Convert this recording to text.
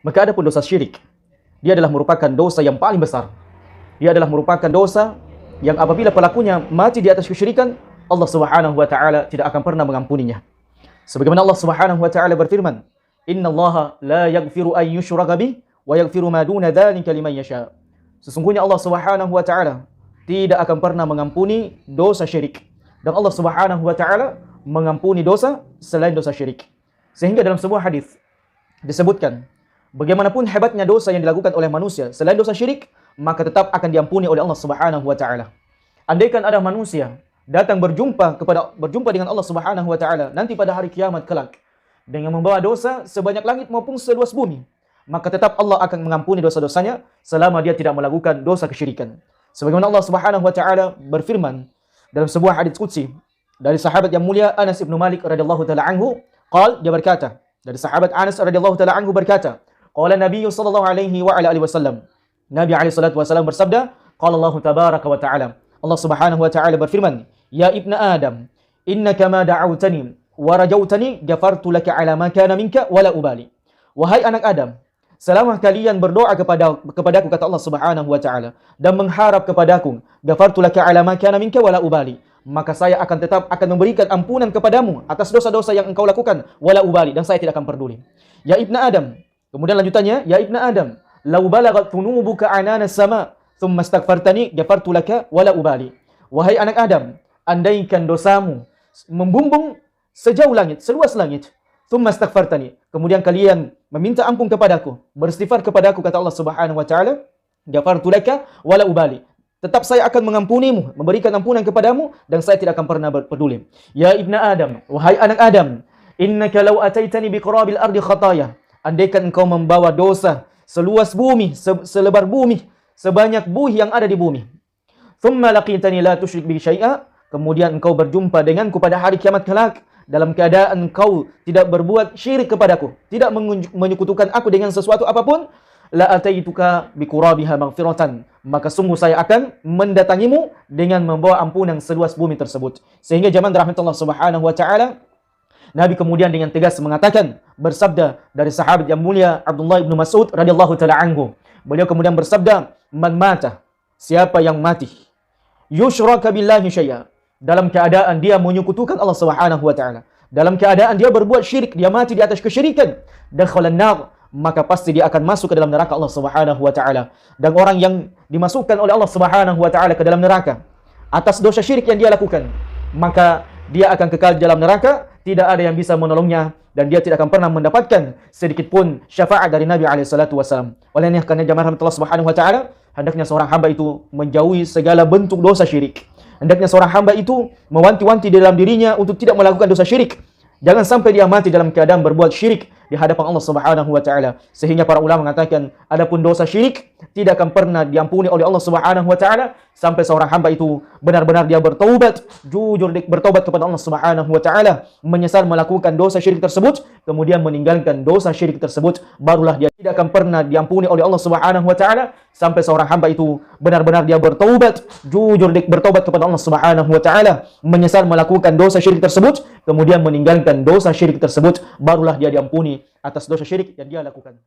Maka adapun dosa syirik, dia adalah merupakan dosa yang paling besar. Dia adalah merupakan dosa yang apabila pelakunya mati di atas kesyirikan, Allah Subhanahu wa taala tidak akan pernah mengampuninya. Sebagaimana Allah Subhanahu wa taala berfirman, "Innallaha la yaghfiru an yushraka bih wa yaghfiru ma duna dzalika liman yasha." Sesungguhnya Allah Subhanahu wa taala tidak akan pernah mengampuni dosa syirik. Dan Allah Subhanahu wa taala mengampuni dosa selain dosa syirik. Sehingga dalam sebuah hadis disebutkan, bagaimanapun hebatnya dosa yang dilakukan oleh manusia selain dosa syirik, maka tetap akan diampuni oleh Allah Subhanahu wa taala. Andaikan ada manusia datang berjumpa dengan Allah Subhanahu wa taala nanti pada hari kiamat kelak dengan membawa dosa sebanyak langit maupun seluas bumi, maka tetap Allah akan mengampuni dosa-dosanya selama dia tidak melakukan dosa kesyirikan. Sebagaimana Allah Subhanahu wa taala berfirman dalam sebuah hadits qudsi dari sahabat yang mulia Anas bin Malik radhiyallahu taala anhu, dia berkata, dari sahabat Anas radhiyallahu taala anhu berkata, qala Nabi sallallahu alaihi wa ala alihi wasallam, Nabi alaihi salatu wasallam bersabda, qala Allah tabaraka wa taala, Allah Subhanahu wa taala berfirman, ya ibna Adam, innaka ma da'awtani wa rajautani ghafartu laka ala ma kana minka wala ubali. Wahai anak Adam, selama kalian berdoa kepadaku, kata Allah Subhanahu wa taala, dan mengharap kepadaku, ghafartu laka ala ma kana minka wala ubali, maka saya akan memberikan ampunan kepadamu atas dosa-dosa yang engkau lakukan, wala ubali, dan saya tidak akan peduli. Ya ibna Adam, kemudian lanjutannya, ya ibna Adam, law balagat dhunubuka anana sama thumma astaghfartani ghafartu laka wala ubali. Wahai anak Adam, andaikan dosamu membumbung sejauh langit, seluas langit, thumma astaghfartani, kemudian kalian meminta ampun kepadaku, beristighfar kepadaku, kata Allah Subhanahu wa taala, ghafartu laka wala ubali, tetap saya akan mengampunimu, memberikan ampunan kepadamu, dan saya tidak akan pernah peduli. Ya ibna Adam, wahai anak Adam, innaka law ataitani biqarabil ardi khataya, andaikan engkau membawa dosa seluas bumi, selebar bumi, sebanyak buih yang ada di bumi, thumma laqitani la tusyrik bi syai'a, kemudian engkau berjumpa denganku pada hari kiamat kelak dalam keadaan engkau tidak berbuat syirik kepadaku, tidak menyekutukan aku dengan sesuatu apapun, la ataituka biqurabiha maghfiratan, maka sungguh saya akan mendatangimu dengan membawa ampunan seluas bumi tersebut. Sehingga zaman rahmatullah Subhanahu wa taala, Nabi kemudian dengan tegas mengatakan, bersabda dari sahabat yang mulia Abdullah bin Mas'ud radhiyallahu taala anhu, beliau kemudian bersabda, man mata, siapa yang mati, yushraka billahi syai'a, dalam keadaan dia menyekutukan Allah Subhanahu wa taala, dalam keadaan dia berbuat syirik, dia mati di atas kesyirikan, dakhalan nar, maka pasti dia akan masuk ke dalam neraka Allah Subhanahu wa taala. Dan orang yang dimasukkan oleh Allah Subhanahu wa taala ke dalam neraka atas dosa syirik yang dia lakukan, maka dia akan kekal di dalam neraka, tidak ada yang bisa menolongnya, dan dia tidak akan pernah mendapatkan sedikit pun syafaat dari Nabi alaihi salatu wasallam. Oleh karena jamaah rahmatullah Subhanahu wa taala, hendaknya seorang hamba itu menjauhi segala bentuk dosa syirik. Hendaknya seorang hamba itu mewanti-wanti dalam dirinya untuk tidak melakukan dosa syirik. Jangan sampai dia mati dalam keadaan berbuat syirik di hadapan Allah Subhanahu wa taala. Sehingga para ulama mengatakan, adapun dosa syirik tidak akan pernah diampuni oleh Allah Subhanahu wa taala sampai seorang hamba itu benar-benar dia bertaubat, jujur bertaubat kepada Allah Subhanahu wa taala, menyesal melakukan dosa syirik tersebut, kemudian meninggalkan dosa syirik tersebut, barulah dia tidak akan pernah diampuni oleh Allah Subhanahu wa taala sampai seorang hamba itu benar-benar dia bertaubat, jujur bertaubat kepada Allah Subhanahu wa taala, menyesal melakukan dosa syirik tersebut, kemudian meninggalkan dosa syirik tersebut, barulah dia diampuni atas dosa syirik yang dia lakukan.